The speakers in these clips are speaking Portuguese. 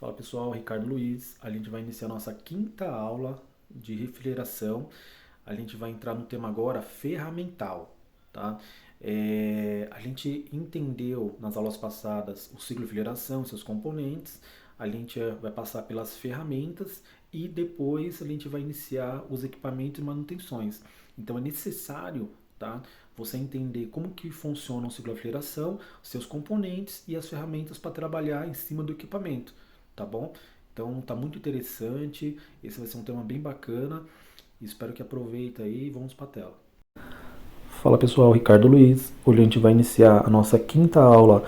Fala pessoal, Ricardo Luiz. A gente vai iniciar nossa quinta aula de refrigeração. A gente vai entrar no tema agora ferramental, tá? A gente entendeu nas aulas passadas o ciclo de refrigeração, seus componentes. A gente vai passar pelas ferramentas e depois a gente vai iniciar os equipamentos e manutenções. Então é necessário, tá, você entender como que funciona o ciclo de refrigeração, seus componentes e as ferramentas para trabalhar em cima do equipamento, tá bom? Então tá muito interessante, esse vai ser um tema bem bacana, espero que aproveite aí e vamos para a tela. Fala pessoal, Ricardo Luiz. Hoje a gente vai iniciar a nossa quinta aula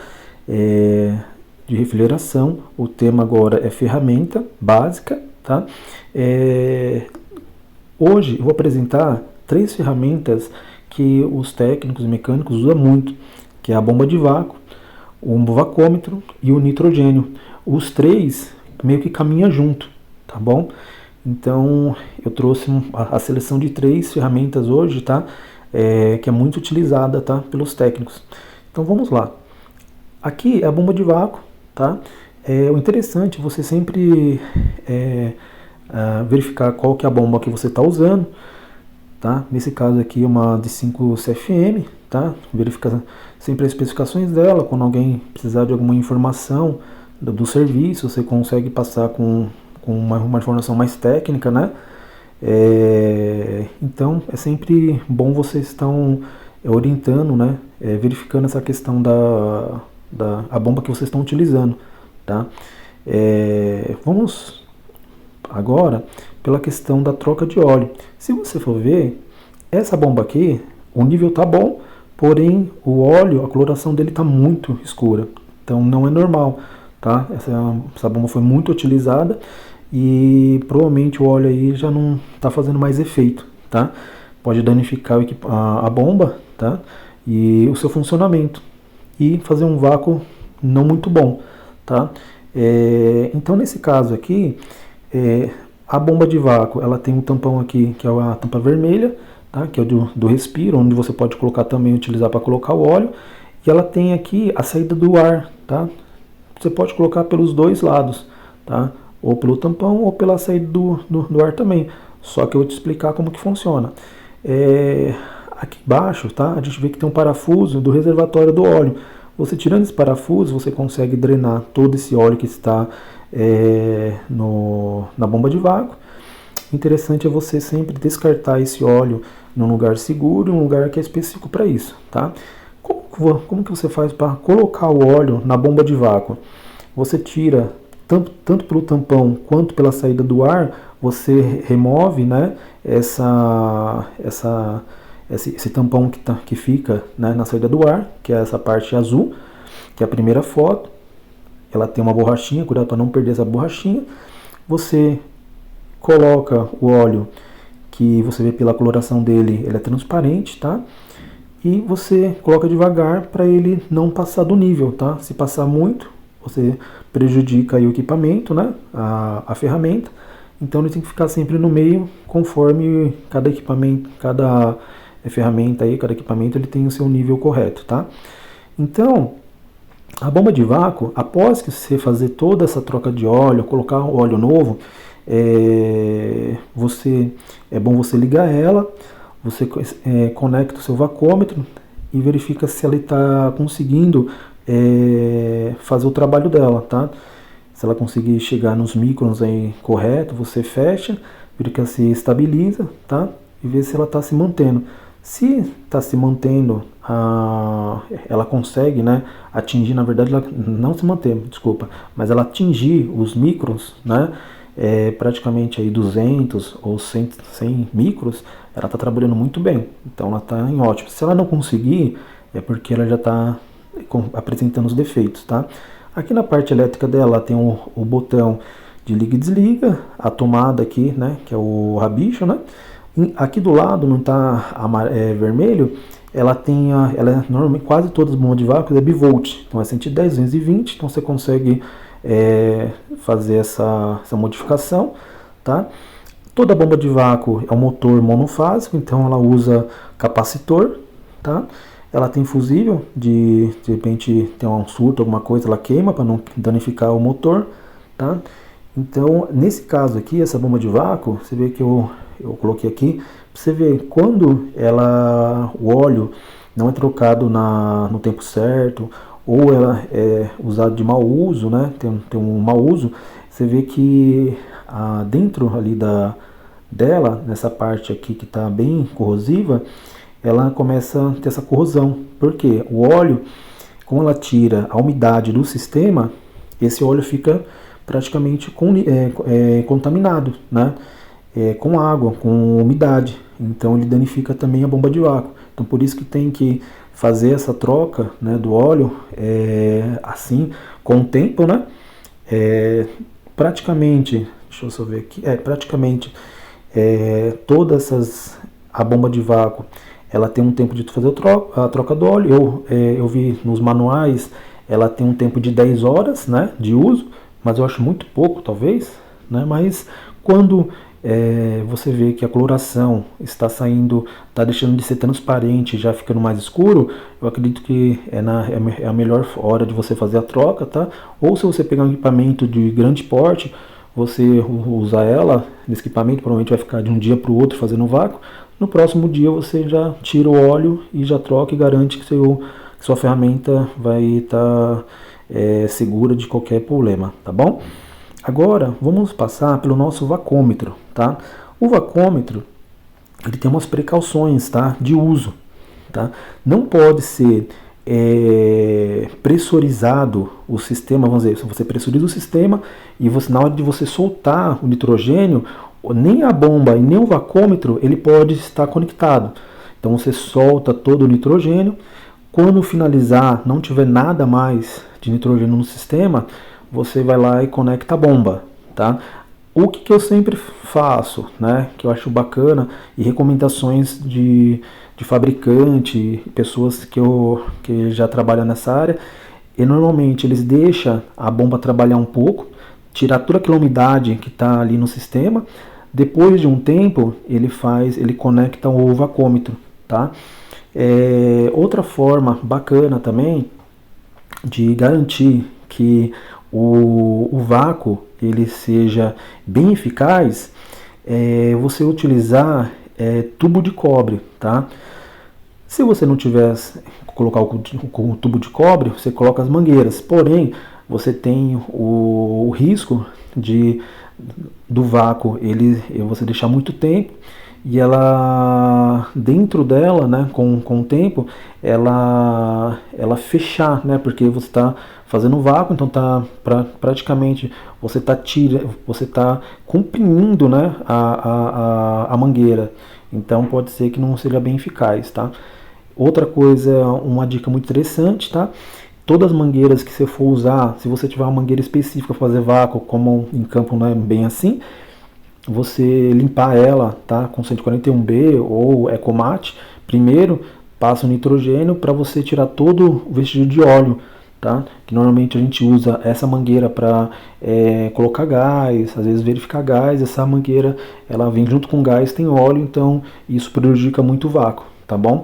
de refrigeração. O tema agora é ferramenta básica, tá? Hoje eu vou apresentar três ferramentas que os técnicos e mecânicos usam muito, que é a bomba de vácuo, o ombovacômetro e o nitrogênio. Os três meio que caminham junto, tá bom? Então eu trouxe a seleção de três ferramentas hoje, tá? Que é muito utilizada, tá? Pelos técnicos. Então vamos lá. Aqui é a bomba de vácuo, tá? O interessante é você sempre verificar qual que é a bomba que você está usando, tá? Nesse caso aqui é uma de 5 CFM, tá? Verifica sempre as especificações dela. Quando alguém precisar de alguma informação do serviço, você consegue passar com uma informação mais técnica, né? Então é sempre bom vocês estão orientando, né? Verificando essa questão a bomba que vocês estão utilizando, tá? Vamos agora pela questão da troca de óleo. Se você for ver, essa bomba aqui, o nível tá bom, porém o óleo, a coloração dele tá muito escura, então não é normal, tá? Essa bomba foi muito utilizada e provavelmente o óleo aí já não está fazendo mais efeito, tá? Pode danificar a bomba, tá? E o seu funcionamento e fazer um vácuo não muito bom, tá? Então nesse caso aqui, a bomba de vácuo, ela tem um tampão aqui que é a tampa vermelha, tá? Que é o do respiro, onde você pode colocar também, utilizar para colocar o óleo, e ela tem aqui a saída do ar, tá? Você pode colocar pelos dois lados, tá? Ou pelo tampão ou pela saída do ar também. Só que eu vou te explicar como que funciona. Aqui embaixo, tá? A gente vê que tem um parafuso do reservatório do óleo. Você tirando esse parafuso, você consegue drenar todo esse óleo que está na bomba de vácuo. Interessante é você sempre descartar esse óleo num lugar seguro, um lugar que é específico para isso, tá? Como que você faz para colocar o óleo na bomba de vácuo? Você tira tanto pelo tampão quanto pela saída do ar, você remove, né, esse tampão que fica, né, na saída do ar, que é essa parte azul, que é a primeira foto. Ela tem uma borrachinha, cuidado para não perder essa borrachinha. Você coloca o óleo, que você vê pela coloração dele, ele é transparente, tá? E você coloca devagar para ele não passar do nível, tá? Se passar muito, você prejudica aí o equipamento, né? A ferramenta. Então ele tem que ficar sempre no meio, conforme cada equipamento, cada ferramenta aí, cada equipamento ele tem o seu nível correto, tá? Então, a bomba de vácuo, após que você fazer toda essa troca de óleo, colocar o óleo novo, é bom você ligar ela, você conecta o seu vacômetro e verifica se ela está conseguindo fazer o trabalho dela, tá? Se ela conseguir chegar nos microns aí correto, você fecha, verifica se estabiliza, tá? E vê se ela está se mantendo. Se está se mantendo, ela consegue, né, atingir, na verdade, ela não se manter, desculpa, mas ela atingir os microns, né, praticamente aí 200 ou 100 micros, ela está trabalhando muito bem, então ela está em ótimo. Se ela não conseguir, é porque ela já está apresentando os defeitos, tá? Aqui na parte elétrica dela tem o botão de liga e desliga, a tomada aqui, né, que é o rabicho, né? Aqui do lado não está vermelho, ela tem normalmente quase todas as bombas de vácuo é bivolt, então é 110, 220, então você consegue fazer essa modificação, tá? Toda bomba de vácuo é um motor monofásico, então ela usa capacitor, tá? Ela tem fusível, de repente tem um surto, alguma coisa, ela queima para não danificar o motor, tá? Então, nesse caso aqui, essa bomba de vácuo, você vê que eu coloquei aqui, você vê quando o óleo não é trocado no tempo certo, ou ela é usada de mau uso, né? Tem um mau uso, você vê que dentro ali dela, nessa parte aqui que está bem corrosiva, ela começa a ter essa corrosão. Por quê? O óleo, como ela tira a umidade do sistema, esse óleo fica praticamente contaminado, né? Com água, com umidade. Então ele danifica também a bomba de vácuo. Então por isso que tem que fazer essa troca, né, do óleo assim, com o tempo, né? Praticamente, deixa eu só ver aqui, praticamente a bomba de vácuo, ela tem um tempo de fazer a troca do óleo. Eu vi nos manuais, ela tem um tempo de 10 horas, né, de uso, mas eu acho muito pouco, talvez, né? Mas quando você vê que a coloração está saindo, está deixando de ser transparente, já ficando mais escuro, eu acredito que é a melhor hora de você fazer a troca, tá? Ou se você pegar um equipamento de grande porte, você usar ela nesse equipamento, provavelmente vai ficar de um dia para o outro fazendo vácuo. No próximo dia você já tira o óleo e já troca e garante que sua ferramenta vai estar segura de qualquer problema, tá bom? Agora vamos passar pelo nosso vacômetro, tá? O vacômetro, ele tem umas precauções, tá, de uso, tá? Não pode ser pressurizado o sistema, vamos dizer, se você pressuriza o sistema e na hora de você soltar o nitrogênio, nem a bomba e nem o vacômetro ele pode estar conectado. Então você solta todo o nitrogênio, quando finalizar, não tiver nada mais de nitrogênio no sistema, você vai lá e conecta a bomba, tá? O que eu sempre faço, né, que eu acho bacana, e recomendações de fabricante, pessoas que já trabalham nessa área, e normalmente eles deixam a bomba trabalhar um pouco, tirar toda aquela umidade que está ali no sistema. Depois de um tempo, ele conecta o vacômetro, tá? Outra forma bacana também de garantir que o vácuo ele seja bem eficaz você utilizar tubo de cobre, tá? Se você não tiver colocar o tubo de cobre, você coloca as mangueiras. Porém, você tem o risco do vácuo você deixar muito tempo e ela dentro dela, né, com o tempo, ela fechar, né, porque você está fazendo vácuo, então praticamente você está comprimindo, né, a mangueira, então pode ser que não seja bem eficaz, tá? Outra coisa, uma dica muito interessante, tá? Todas as mangueiras que você for usar, se você tiver uma mangueira específica para fazer vácuo, como em campo não é bem assim, você limpar ela, tá, com 141B ou Ecomat, primeiro passa o nitrogênio para você tirar todo o vestígio de óleo, tá? Que normalmente a gente usa essa mangueira para colocar gás, às vezes verificar gás. Essa mangueira ela vem junto com gás, tem óleo, então isso prejudica muito o vácuo, tá bom?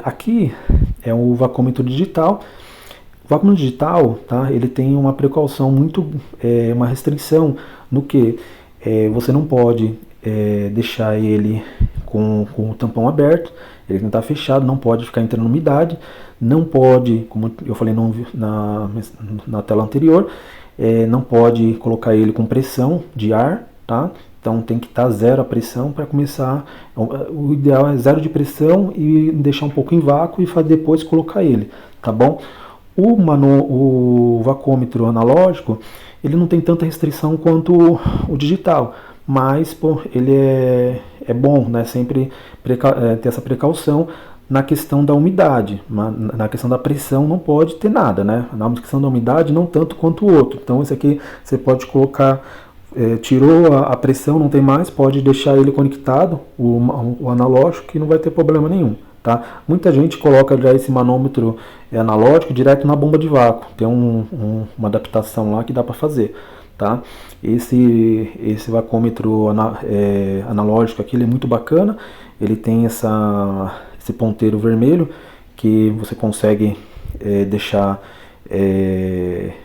Aqui é o vacômetro digital. O vacômetro digital, tá? Ele tem uma precaução uma restrição no que você não pode deixar ele com o tampão aberto, ele tem que estar fechado, não pode ficar entrando umidade, não pode, como eu falei na tela anterior, não pode colocar ele com pressão de ar, tá? Então tem que estar zero a pressão para começar. O ideal é zero de pressão e deixar um pouco em vácuo e depois colocar ele, tá bom? O vacômetro analógico, ele não tem tanta restrição quanto o digital, mas ele é bom, né? Sempre ter essa precaução na questão da umidade. Na questão da pressão não pode ter nada, né? Na questão da umidade não tanto quanto o outro. Então esse aqui você pode colocar, tirou a pressão, não tem mais, pode deixar ele conectado, o analógico, que não vai ter problema nenhum. Tá? Muita gente coloca já esse manômetro analógico direto na bomba de vácuo. Tem uma adaptação lá que dá para fazer. Tá? Esse vacômetro analógico aqui ele é muito bacana. Ele tem esse ponteiro vermelho que você consegue deixar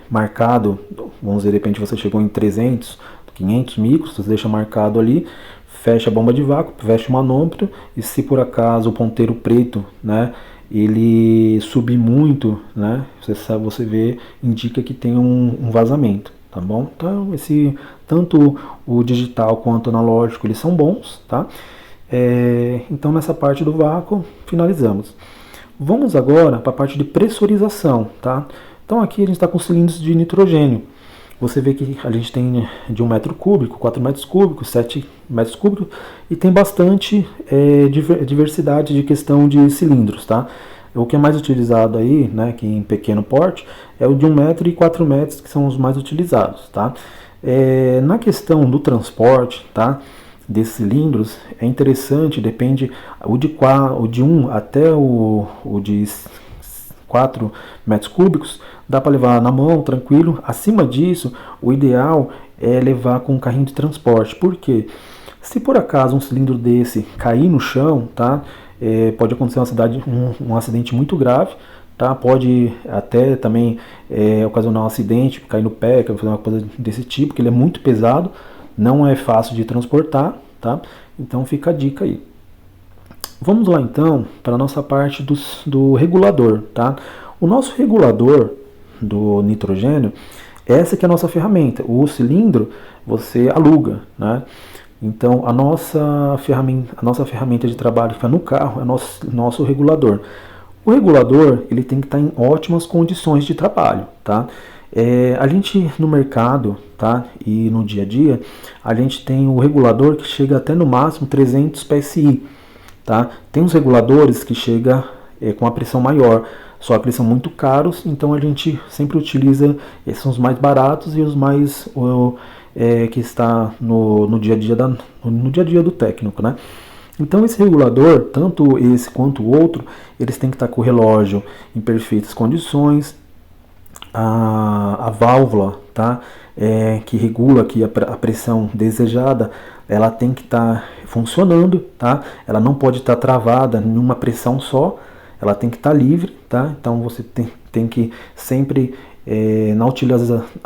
marcado, vamos dizer, de repente você chegou em 300, 500 micros, você deixa marcado ali, fecha a bomba de vácuo, fecha o manômetro, e se por acaso o ponteiro preto, né, ele subir muito, né, você vê, indica que tem um vazamento, tá bom? Então tanto o digital quanto o analógico, eles são bons, tá? Então nessa parte do vácuo finalizamos. Vamos agora para a parte de pressurização, tá? Então aqui a gente está com cilindros de nitrogênio. Você vê que a gente tem de 1 metro cúbico, 4 metros cúbicos, 7 metros cúbicos, e tem bastante diversidade de questão de cilindros, tá? O que é mais utilizado aí, né, que em pequeno porte, é o de 1 metro e 4 metros, que são os mais utilizados, tá? Na questão do transporte, tá, desses cilindros, é interessante, depende, o de 1 até o de 4 metros cúbicos, dá para levar na mão, tranquilo. Acima disso, o ideal é levar com um carrinho de transporte. Por quê? Se por acaso um cilindro desse cair no chão, tá, pode acontecer um acidente muito grave, tá? Pode até também ocasionar um acidente, cair no pé, fazer uma coisa desse tipo, porque ele é muito pesado, não é fácil de transportar, tá? Então fica a dica aí. Vamos lá então para a nossa parte do regulador, tá? O nosso regulador do nitrogênio, essa que é a nossa ferramenta. O cilindro você aluga, né? Então a nossa ferramenta de trabalho que fica no carro é nosso regulador. O regulador ele tem que estar em ótimas condições de trabalho, tá? A gente no mercado, tá, e no dia a dia, a gente tem o regulador que chega até no máximo 300 PSI, tá? Tem uns reguladores que chega com a pressão maior, só que eles são muito caros, então a gente sempre utiliza, esses são os mais baratos e os mais que está no dia a dia no dia a dia do técnico, né? Então esse regulador, tanto esse quanto o outro, eles têm que estar com o relógio em perfeitas condições. A válvula, tá, que regula aqui a pressão desejada, ela tem que estar funcionando, tá? Ela não pode estar travada em uma pressão só, ela tem que estar livre, tá? Então você tem que sempre na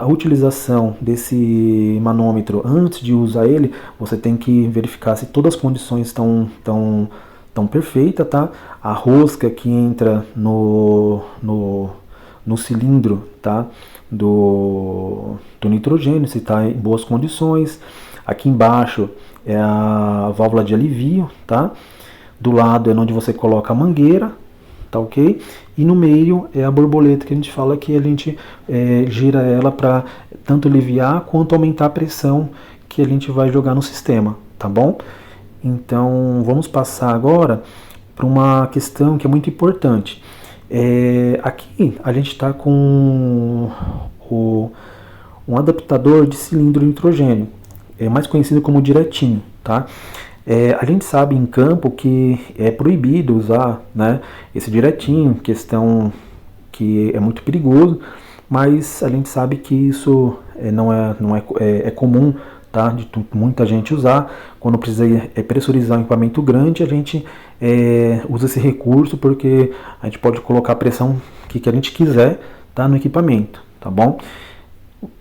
utilização desse manômetro, antes de usar ele, você tem que verificar se todas as condições estão perfeitas, tá? A rosca que entra no cilindro, tá, do nitrogênio, se está em boas condições. Aqui embaixo é a válvula de alivio, tá? Do lado é onde você coloca a mangueira, tá ok? E no meio é a borboleta que a gente fala que a gente gira ela para tanto aliviar quanto aumentar a pressão que a gente vai jogar no sistema, tá bom? Então vamos passar agora para uma questão que é muito importante. Aqui a gente está com um adaptador de cilindro de nitrogênio, mais conhecido como diretinho, tá? A gente sabe em campo que é proibido usar, né, esse diretinho, questão que é muito perigoso, mas a gente sabe que isso não é comum, tá, de muita gente usar. Quando precisa pressurizar um equipamento grande, a gente usa esse recurso porque a gente pode colocar a pressão que a gente quiser, tá, no equipamento, tá bom?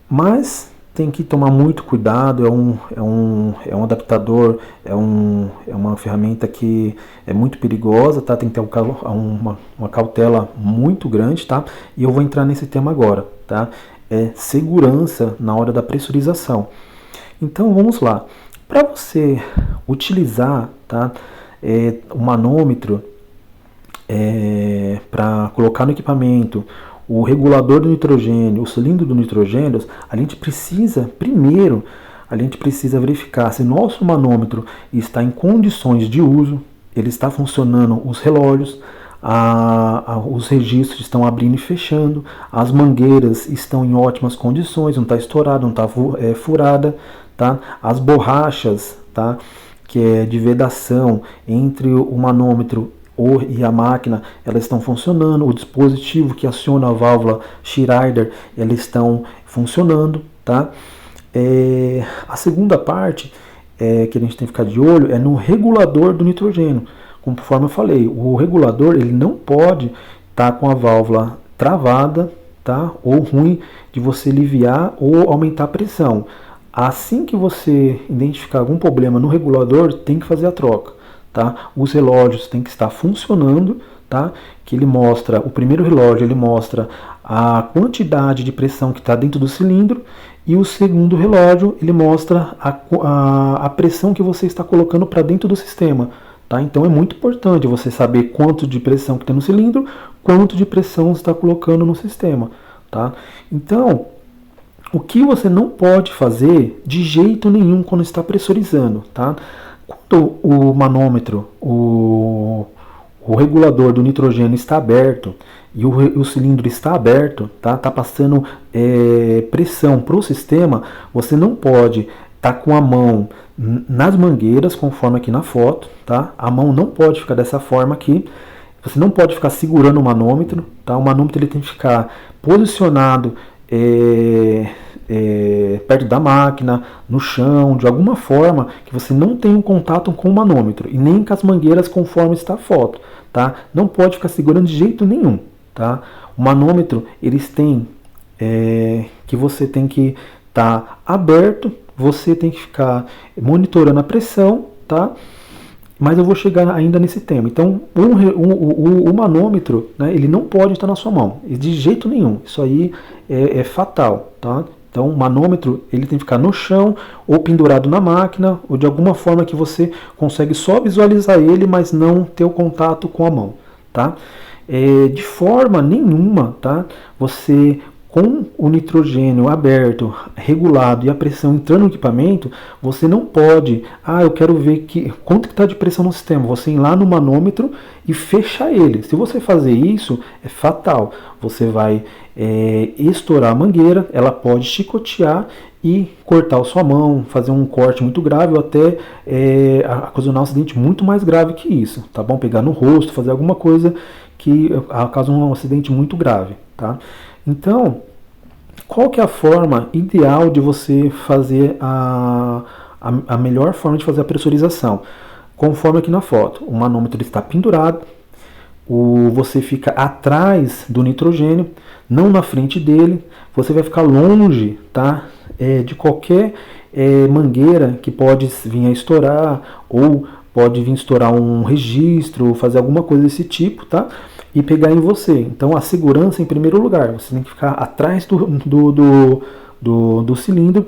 Mas tem que tomar muito cuidado, é um adaptador, é uma ferramenta que é muito perigosa, tá? Tem que ter uma cautela muito grande, tá? E eu vou entrar nesse tema agora, tá? Segurança na hora da pressurização. Então vamos lá. Para você utilizar, tá, o manômetro para colocar no equipamento, o regulador do nitrogênio, o cilindro do nitrogênio, a gente precisa verificar se nosso manômetro está em condições de uso, ele está funcionando, os relógios, os registros estão abrindo e fechando, as mangueiras estão em ótimas condições, não está estourada, não está furada, tá? As borrachas, tá, que é de vedação entre o manômetro e a máquina, elas estão funcionando, o dispositivo que aciona a válvula Schrader, elas estão funcionando, tá? A segunda parte que a gente tem que ficar de olho é no regulador do nitrogênio. Conforme eu falei, o regulador ele não pode estar com a válvula travada, tá? Ou ruim de você aliviar ou aumentar a pressão. Assim que você identificar algum problema no regulador, tem que fazer a troca, tá? Os relógios têm que estar funcionando, tá? Que ele mostra, o primeiro relógio ele mostra a quantidade de pressão que está dentro do cilindro, e o segundo relógio ele mostra a pressão que você está colocando para dentro do sistema. Tá? Então é muito importante você saber quanto de pressão que tem no cilindro, quanto de pressão você está colocando no sistema. Tá? Então, o que você não pode fazer de jeito nenhum quando está pressurizando, tá? Quando o manômetro, o regulador do nitrogênio está aberto e o cilindro está aberto, tá passando pressão para o sistema, você não pode estar com a mão nas mangueiras, conforme aqui na foto, tá? A mão não pode ficar dessa forma aqui. Você não pode ficar segurando o manômetro, tá? O manômetro ele tem que ficar posicionado perto da máquina, no chão, de alguma forma que você não tenha um contato com o manômetro e nem com as mangueiras, conforme está a foto, tá? Não pode ficar segurando de jeito nenhum, tá? O manômetro eles têm que você tem que estar aberto. Você tem que ficar monitorando a pressão, tá? Mas eu vou chegar ainda nesse tema. Então, o manômetro, né, ele não pode estar na sua mão, de jeito nenhum. Isso aí é fatal, tá? Então, o manômetro ele tem que ficar no chão, ou pendurado na máquina, ou de alguma forma que você consegue só visualizar ele, mas não ter o contato com a mão, tá? De forma nenhuma, tá? Você, com o nitrogênio aberto, regulado e a pressão entrando no equipamento, você não pode, eu quero ver quanto que está de pressão no sistema, você ir lá no manômetro e fechar ele. Se você fazer isso, é fatal. Você vai estourar a mangueira, ela pode chicotear e cortar a sua mão, fazer um corte muito grave ou até ocasionar um acidente muito mais grave que isso, tá bom? Pegar no rosto, fazer alguma coisa que cause um acidente muito grave, tá? Então, qual que é a forma ideal de você fazer a melhor forma de fazer a pressurização? Conforme aqui na foto, o manômetro está pendurado, você fica atrás do nitrogênio, não na frente dele, você vai ficar longe, tá? De qualquer mangueira que pode vir a estourar, ou pode vir estourar um registro, fazer alguma coisa desse tipo, tá? E pegar em você. Então a segurança em primeiro lugar, você tem que ficar atrás do cilindro,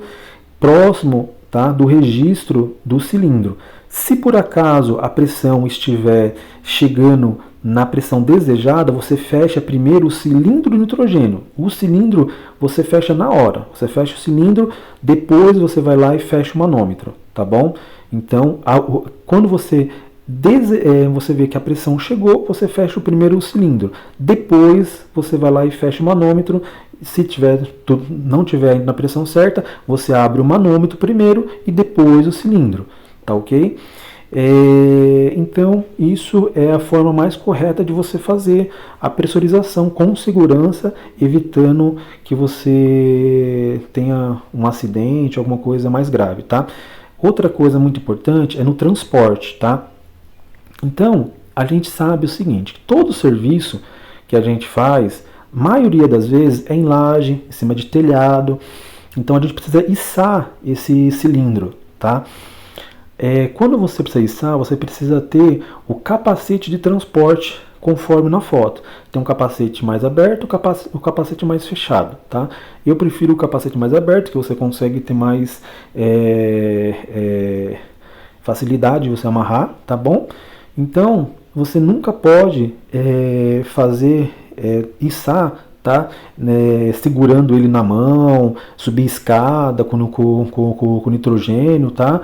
próximo, tá, do registro do cilindro. Se por acaso a pressão estiver chegando na pressão desejada, você fecha primeiro o cilindro de nitrogênio. O cilindro você fecha na hora, você fecha o cilindro, depois você vai lá e fecha o manômetro, tá bom? Então quando você vê que a pressão chegou, você fecha o primeiro cilindro. Depois você vai lá e fecha o manômetro. Se não tiver na pressão certa, você abre o manômetro primeiro e depois o cilindro. Tá ok? Então, isso é a forma mais correta de você fazer a pressurização com segurança, evitando que você tenha um acidente, alguma coisa mais grave, tá? Outra coisa muito importante é no transporte, tá? Então, a gente sabe o seguinte, que todo serviço que a gente faz, maioria das vezes é em laje, em cima de telhado, então a gente precisa içar esse cilindro, tá? Quando você precisa içar, você precisa ter o capacete de transporte conforme na foto. Tem um capacete mais aberto, o capacete mais fechado, tá? Eu prefiro o capacete mais aberto, que você consegue ter mais facilidade de você amarrar, tá bom? Então, você nunca pode içar, tá? Segurando ele na mão, subir escada com nitrogênio, tá?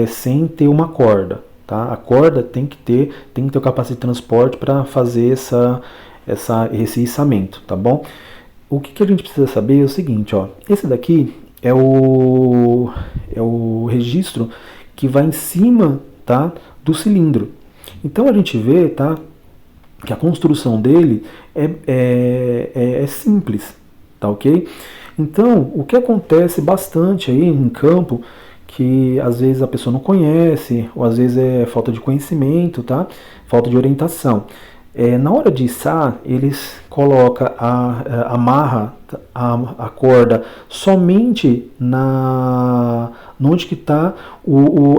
Sem ter uma corda, tá? A corda tem que ter o capacete de transporte para fazer esse içamento, tá bom? O que a gente precisa saber é o seguinte, ó. Esse daqui é o registro que vai em cima, tá, do cilindro. Então a gente vê, tá, que a construção dele é simples, tá ok? Então, o que acontece bastante aí em campo, que às vezes a pessoa não conhece, ou às vezes é falta de conhecimento, tá? Falta de orientação. Na hora de içar, eles colocam amarra a corda somente onde que está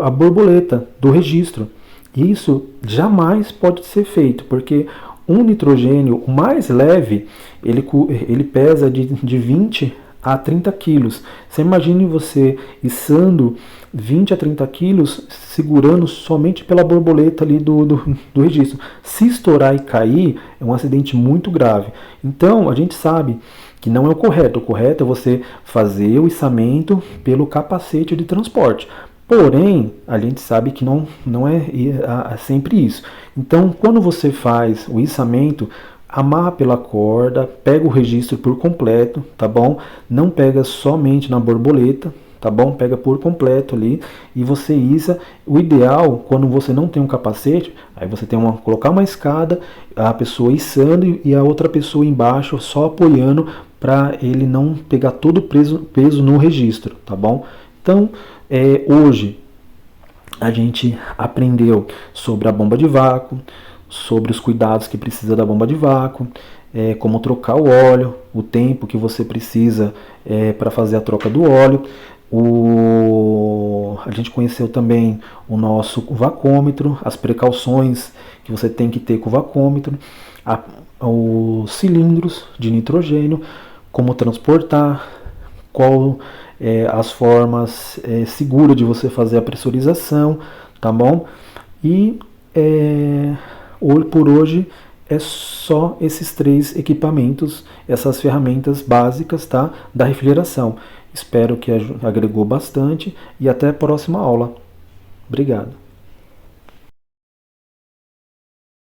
a borboleta do registro. Isso jamais pode ser feito, porque um nitrogênio mais leve, ele pesa de 20 a 30 quilos. Você imagine você içando 20 a 30 quilos, segurando somente pela borboleta ali do registro. Se estourar e cair, é um acidente muito grave. Então, a gente sabe que não é o correto. O correto é você fazer o içamento pelo capacete de transporte. Porém, a gente sabe que não é sempre isso. Então, quando você faz o içamento, amarra pela corda, pega o registro por completo, tá bom? Não pega somente na borboleta, tá bom? Pega por completo ali e você iça. O ideal, quando você não tem um capacete, aí você tem colocar uma escada, a pessoa içando e a outra pessoa embaixo só apoiando para ele não pegar todo o peso no registro, tá bom? Então, hoje a gente aprendeu sobre a bomba de vácuo, sobre os cuidados que precisa da bomba de vácuo, como trocar o óleo, o tempo que você precisa para fazer a troca do óleo. A gente conheceu também o nosso vacômetro, as precauções que você tem que ter com o vacômetro, os cilindros de nitrogênio, como transportar, qual as formas seguras de você fazer a pressurização, tá bom? E por hoje é só esses 3 equipamentos, essas ferramentas básicas, tá, da refrigeração. Espero que agregou bastante e até a próxima aula. Obrigado.